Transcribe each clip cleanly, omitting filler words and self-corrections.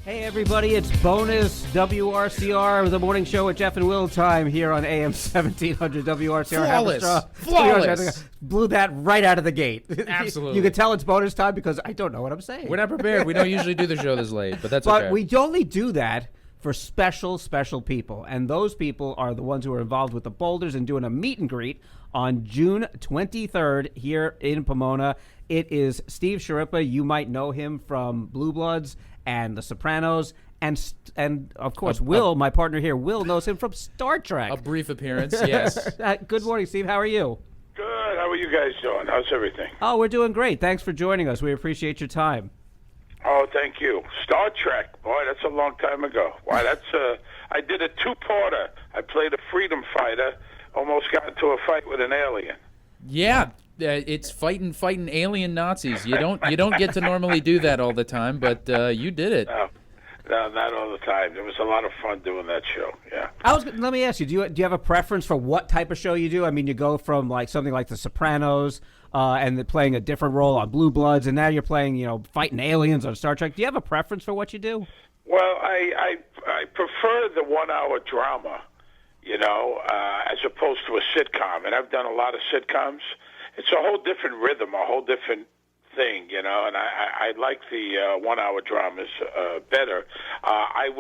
Hey everybody, it's bonus WRCR, the morning show with Jeff and Will time here on AM 1700 WRCR. Flawless. Blew that right out of the gate. Absolutely. You can tell it's bonus time because I don't know what I'm saying. We're not prepared. We don't usually do the show this late, but that's okay. But we only do that for special people. And those people are the ones who are involved with the Boulders and doing a meet and greet on June 23rd here in Pomona. It is Steve Schirripa. You might know him from Blue Bloods and The Sopranos, and of course, Will, my partner here, Will knows him from Star Trek. A brief appearance, yes. Good morning, Steve. How are you? Good. How are you guys doing? How's everything? Oh, we're doing great. Thanks for joining us. We appreciate your time. Oh, thank you. Star Trek, boy, that's a long time ago. Why, I did a two-parter. I played a freedom fighter, almost got into a fight with an alien. Yeah. It's fighting alien Nazis. You don't get to normally do that all the time, but you did it. No, not all the time. There was a lot of fun doing that show. Yeah. Let me ask you: do you have a preference for what type of show you do? I mean, you go from like something like The Sopranos, and playing a different role on Blue Bloods, and now you're playing, fighting aliens on Star Trek. Do you have a preference for what you do? Well, I prefer the 1 hour drama, as opposed to a sitcom. And I've done a lot of sitcoms. It's a whole different rhythm, a whole different thing, and I like the 1 hour dramas better. I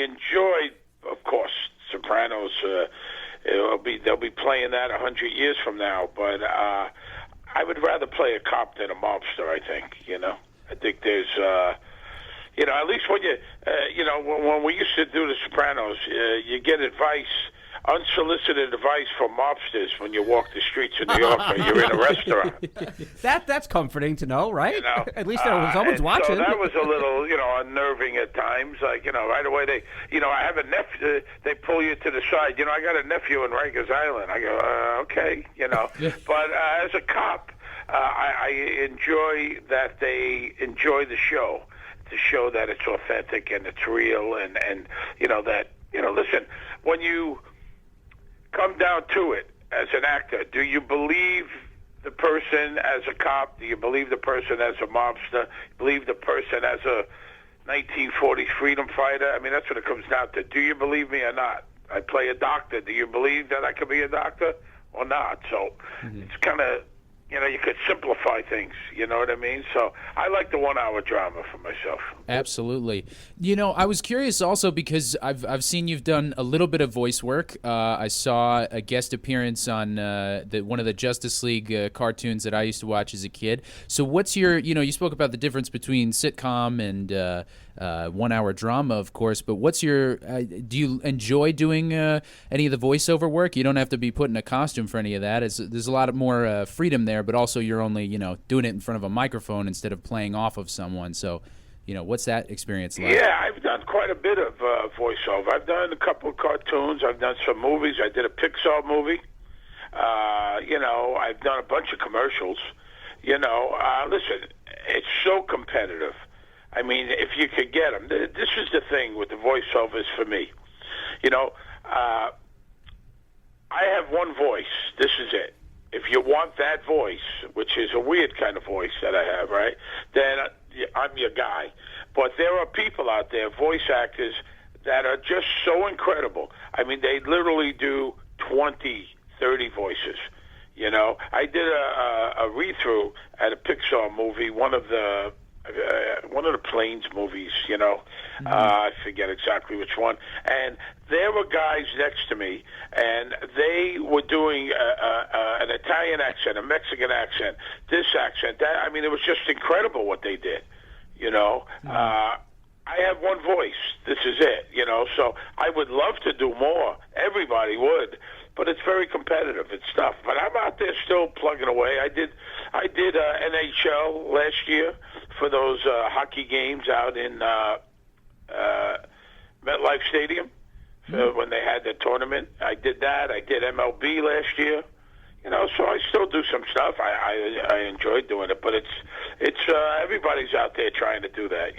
enjoyed, of course, Sopranos. They'll be playing that 100 years from now, but I would rather play a cop than a mobster, I think, I think there's, at least when when we used to do the Sopranos, you get advice, unsolicited advice from mobsters when you walk the streets of New York or you're in a restaurant. That's comforting to know, right? At least someone's watching. So that was a little, unnerving at times. Like, right away I have a nephew. They pull you to the side. I got a nephew in Rikers Island. I go, okay, But as a cop, I enjoy that they enjoy the show, to show that it's authentic and it's real, and that listen, when you come down to it as an actor, do you believe the person as a cop? Do you believe the person as a mobster? Believe the person as a 1940s freedom fighter? I mean, that's what it comes down to. Do you believe me or not? I play a doctor. Do you believe that I could be a doctor or not? So it's kind of, you could simplify things, you know what I mean? So I like the 1 hour drama for myself. Absolutely. I was curious also because I've seen you've done a little bit of voice work. I saw a guest appearance on one of the Justice League cartoons that I used to watch as a kid. So what's your, you spoke about the difference between sitcom and 1 hour drama, of course, but what's your, do you enjoy doing any of the voiceover work? You don't have to be put in a costume for any of that. There's a lot more freedom there, but also you're only, doing it in front of a microphone instead of playing off of someone. So, what's that experience like? Yeah, I've done quite a bit of voiceover. I've done a couple of cartoons. I've done some movies. I did a Pixar movie. I've done a bunch of commercials. Listen, it's so competitive. I mean, if you could get them. This is the thing with the voiceovers for me. I have one voice. This is it. If you want that voice, which is a weird kind of voice that I have, right, then I'm your guy. But there are people out there, voice actors, that are just so incredible. I mean, they literally do 20, 30 voices. I did a read-through at a Pixar movie, one of the Planes movies, I forget exactly which one. And there were guys next to me, and they were doing an Italian accent, a Mexican accent, this accent, that. I mean, it was just incredible what they did, I have one voice. This is it, So I would love to do more. Everybody would. But it's very competitive. It's tough. But I'm out there still plugging away. I did NHL last year for those hockey games out in MetLife Stadium when they had the tournament. I did that. I did MLB last year. So I still do some stuff. I enjoy doing it. But it's everybody's out there trying to do that.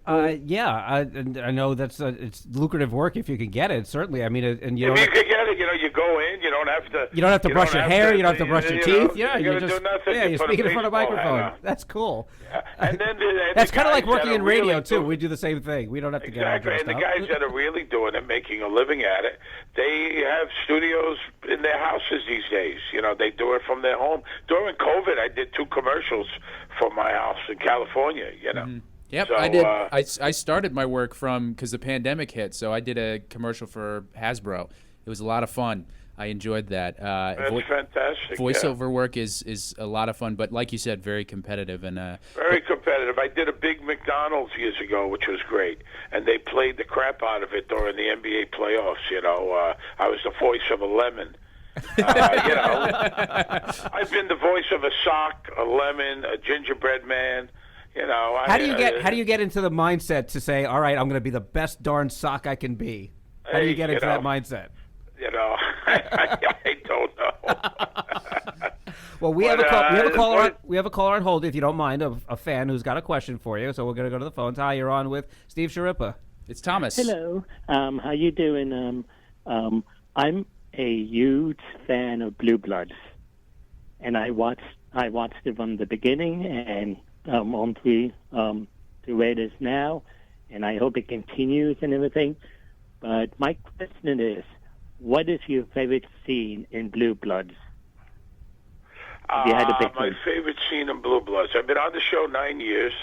And I know that's it's lucrative work if you can get it. Certainly, I mean, and you If don't. you could get it, you go in. You don't have to. You don't have to brush your hair. You don't have to brush your teeth. You you're just do nothing. you're put speaking in front of a baseball hat microphone. on. That's cool. Yeah. And then that's kind of like guys that working are in radio really too. We do the same thing. We don't have to get all dressed And the up. guys that are really doing it, making a living at it, they have studios in their houses these days. They do it from their home. During COVID, I did 2 commercials for my house in California. Mm-hmm. Yep, So, I did. I started my work because the pandemic hit, so I did a commercial for Hasbro. It was a lot of fun. I enjoyed that. That's fantastic. Voiceover work is a lot of fun, but like you said, very competitive very competitive. I did a big McDonald's years ago, which was great, and they played the crap out of it during the NBA playoffs. I was the voice of a lemon. I've been the voice of a sock, a lemon, a gingerbread man. How do you get into the mindset to say, all right, I'm going to be the best darn sock I can be? How do you get into that mindset? I don't know. Well, we have a caller on hold, if you don't mind, a fan who's got a question for you. So we're going to go to the phones. Hi, you're on with Steve Schirripa. It's Thomas. Hello. How you doing? I'm a huge fan of Blue Bloods, and I watched it from the beginning and on to where it is now, and I hope it continues and everything. But my question is, what is your favorite scene in Blue Bloods? My favorite scene in Blue Bloods. I've been on the show 9 years.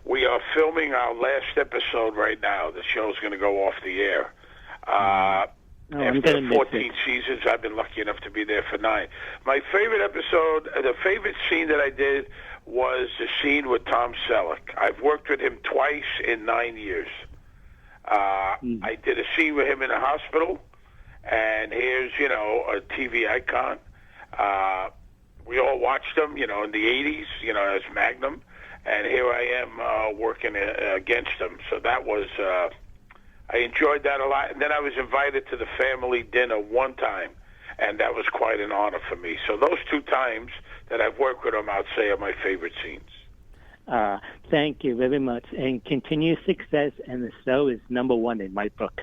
We are filming our last episode right now. The show's going to go off the air. After 14 seasons, I've been lucky enough to be there for 9. My favorite episode, the favorite scene that I did was the scene with Tom Selleck. I've worked with him twice in 9 years. I did a scene with him in a hospital, and here's, a TV icon. We all watched him, in the 80s, as Magnum, and here I am working against him. So that was... I enjoyed that a lot. And then I was invited to the family dinner one time, and that was quite an honor for me. So those 2 times that I've worked with him, I'd say are my favorite scenes. Thank you very much, and continued success, and the show is #1 in my book.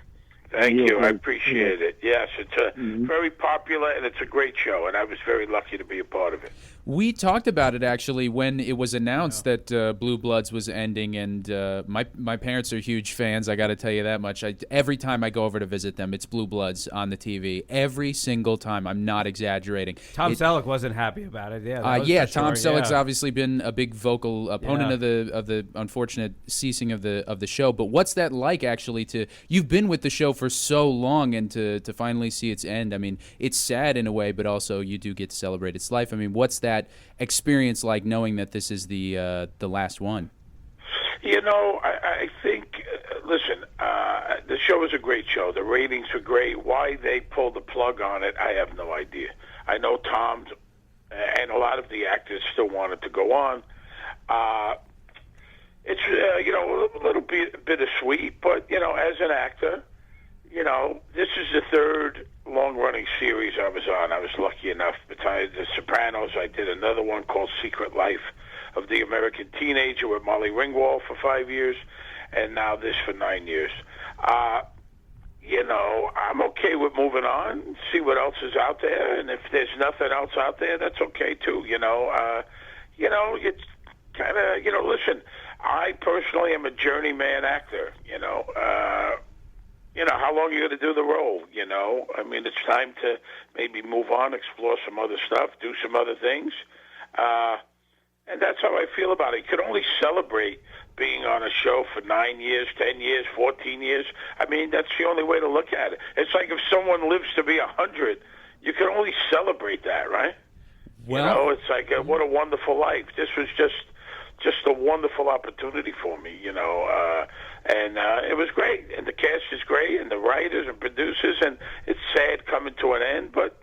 Thank you. I appreciate it. Yes, it's very popular, and it's a great show, and I was very lucky to be a part of it. We talked about it, actually, when it was announced that Blue Bloods was ending, and my parents are huge fans, I got to tell you that much. Every time I go over to visit them, it's Blue Bloods on the TV. Every single time. I'm not exaggerating. Tom Selleck wasn't happy about it. Tom Selleck's obviously been a big vocal opponent of the unfortunate ceasing of the show. But what's that like, actually, you've been with the show for so long, and to finally see its end? I mean, it's sad in a way, but also you do get to celebrate its life. I mean, what's that experience like, knowing that this is the last one? I think, listen, the show was a great show. The ratings were great. Why they pulled the plug on it, I have no idea. I know Tom and a lot of the actors still wanted to go on. It's, a little bit bittersweet, but, as an actor, this is the 3rd long-running series I was on. I was lucky enough. Besides The Sopranos, I did another one called Secret Life of the American Teenager with Molly Ringwald for 5 years, and now this for 9 years. I'm okay with moving on, see what else is out there, and if there's nothing else out there, that's okay too. It's kind of, listen, I personally am a journeyman actor, how long are you going to do the role, I mean, it's time to maybe move on, explore some other stuff, do some other things. And that's how I feel about it. You could only celebrate being on a show for 9 years, 10 years, 14 years. I mean, that's the only way to look at it. It's like if someone lives to be 100, you can only celebrate that, right? Well, it's like, what a wonderful life. This was just a wonderful opportunity for me, and it was great, and the cast is great, and the writers and producers, and it's sad coming to an end, but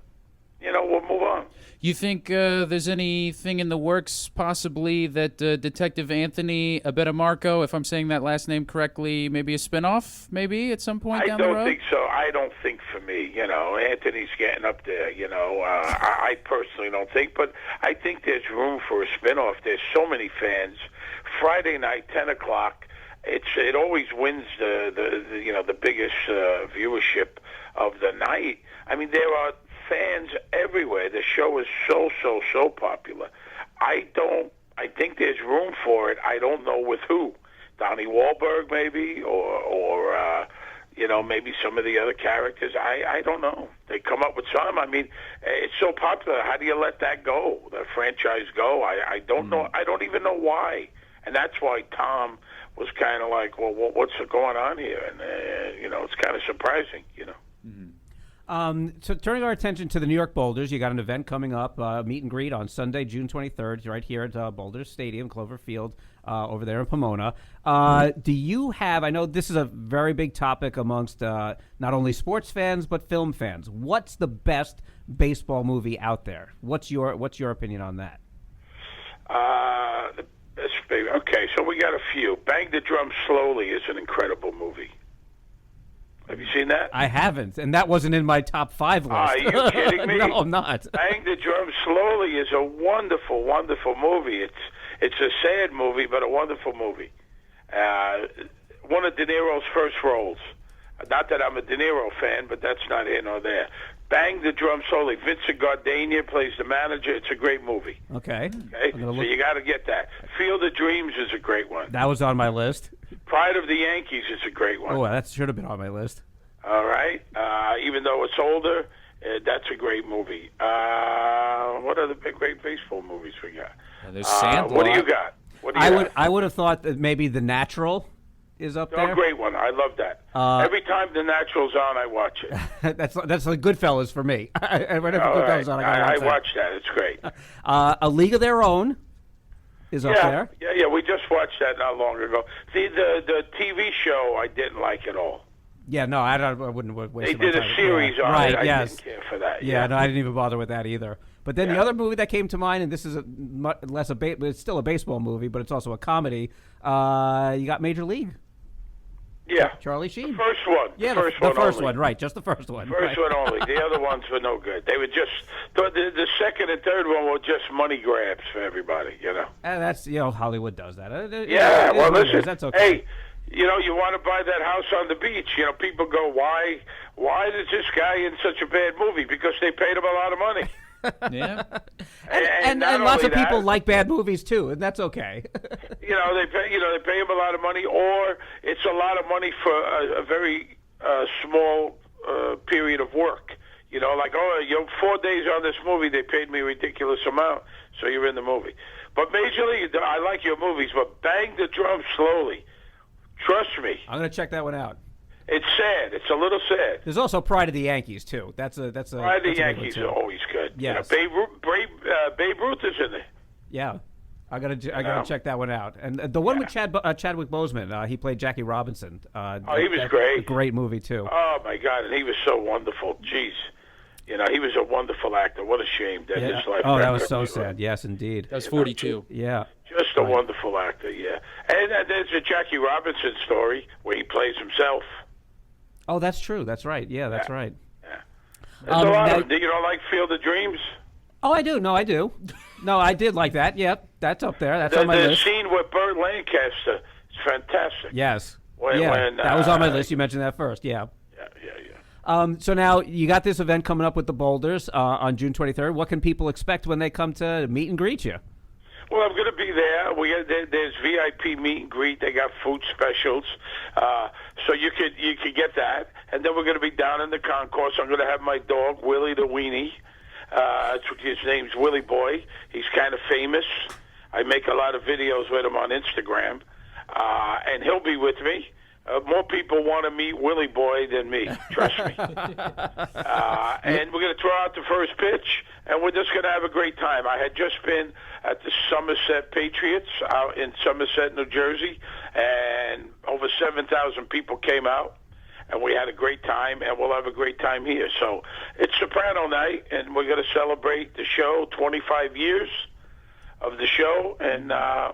we'll move on. You think there's anything in the works, possibly, that Detective Anthony Abetamarco, if I'm saying that last name correctly, maybe a spinoff, maybe at some point down the road? I don't think so. I don't think for me. Anthony's getting up there. I personally don't think, but I think there's room for a spinoff. There's so many fans. Friday night, 10 o'clock. it always wins the biggest viewership of the night. I mean, there are fans everywhere. The show is so popular. I think there's room for it. I don't know with who. Donnie Wahlberg maybe, or maybe some of the other characters. I don't know. They come up with some. I mean, it's so popular. How do you let that go? The franchise go? I don't know. I don't even know why. And that's why Tom was kind of like, well, what's going on here? And it's kind of surprising. So turning our attention to the New York Boulders, you got an event coming up, meet and greet on Sunday, June 23rd, right here at Boulders Stadium, Clover Field, over there in Pomona. Do you have, I know this is a very big topic amongst not only sports fans, but film fans. What's the best baseball movie out there? What's your opinion on that? Okay, so we got a few. Bang the Drum Slowly is an incredible movie. Have you seen that? I haven't, and that wasn't in my top 5 list. Are you kidding me? No, I'm not. Bang the Drum Slowly is a wonderful, wonderful movie. It's a sad movie, but a wonderful movie. One of De Niro's first roles. Not that I'm a De Niro fan, but that's not here nor there. Bang the Drum Slowly. Vincent Gardenia plays the manager. It's a great movie. Okay. So you got to get that. Field of Dreams is a great one. That was on my list. Pride of the Yankees is a great one. Oh, that should have been on my list. All right. Even though it's older, that's a great movie. What other great baseball movies we got? There's Sandlot. What do you got? I would have thought that maybe The Natural is up there. Oh, great one. I love that. Every time The Natural's on, I watch it. that's the Goodfellas for me. Whenever Goodfellas on, I watch that. It's great. A League of Their Own is up there. Yeah. We just watched that not long ago. The TV show I didn't like at all. Yeah, no, I wouldn't waste. They did a series on it. I didn't care for that. Yeah, no, I didn't even bother with that either. But then the other movie that came to mind, and this is it's still a baseball movie, but it's also a comedy. You got Major League. Yeah. Charlie Sheen. The first one. Yeah, the first one, right. Just the first one. First one only. The other ones were no good. They were just, the second and third one were just money grabs for everybody, And that's, Hollywood does that. Well, listen, that's okay. Hey, you want to buy that house on the beach. People go, why is this guy in such a bad movie? Because they paid him a lot of money. Yeah. And lots of people like bad movies too, and that's okay. They pay him a lot of money, or it's a lot of money for a very small period of work. You're 4 days on this movie, they paid me a ridiculous amount, so you're in the movie. But Major League, I like your movies, but Bang the Drum Slowly. Trust me. I'm going to check that one out. It's sad. It's a little sad. There's also Pride of the Yankees too. Pride of the Yankees are always good. Yes. Babe Ruth is in there. Yeah, I gotta check that one out. And the one with Chadwick Boseman, he played Jackie Robinson. He was great. A great movie too. Oh my God, and he was so wonderful. Jeez, he was a wonderful actor. What a shame that his life. Oh, that was so sad. Yes, indeed. That was 42. Yeah. Just a wonderful actor. Yeah, and there's a Jackie Robinson story where he plays himself. Oh, that's true. That's right. Yeah, that's right. Yeah. There's a lot of them. You don't like Field of Dreams? Oh, I do. No, I do. No, I did like that. Yep, that's up there. That's on my list. The scene with Burt Lancaster is fantastic. Yes. When, that was on my list. You mentioned that first. Yeah. Yeah. So now you got this event coming up with the Boulders on June 23rd. What can people expect when they come to meet and greet you? Well, I'm going to be there. There's VIP meet and greet. They got food specials, so you could get that. And then we're going to be down in the concourse. I'm going to have my dog Willie the Weenie. His name's Willie Boy. He's kind of famous. I make a lot of videos with him on Instagram, and he'll be with me. More people want to meet Willie Boy than me, trust me. And we're going to throw out the first pitch, and we're just going to have a great time. I had just been at the Somerset Patriots out in Somerset, New Jersey, and over 7,000 people came out, and we had a great time, and we'll have a great time here. So it's Soprano night, and we're going to celebrate the show, 25 years of the show, and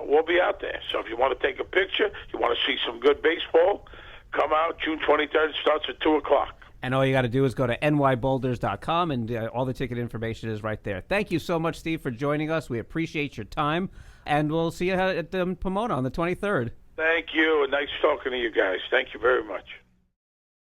we'll be out there. So if you want to take a picture, you want to see some good baseball, come out June 23rd. It starts at 2 o'clock. And all you got to do is go to nyboulders.com, and all the ticket information is right there. Thank you so much, Steve, for joining us. We appreciate your time, and we'll see you at Pomona on the 23rd. Thank you, and nice talking to you guys. Thank you very much.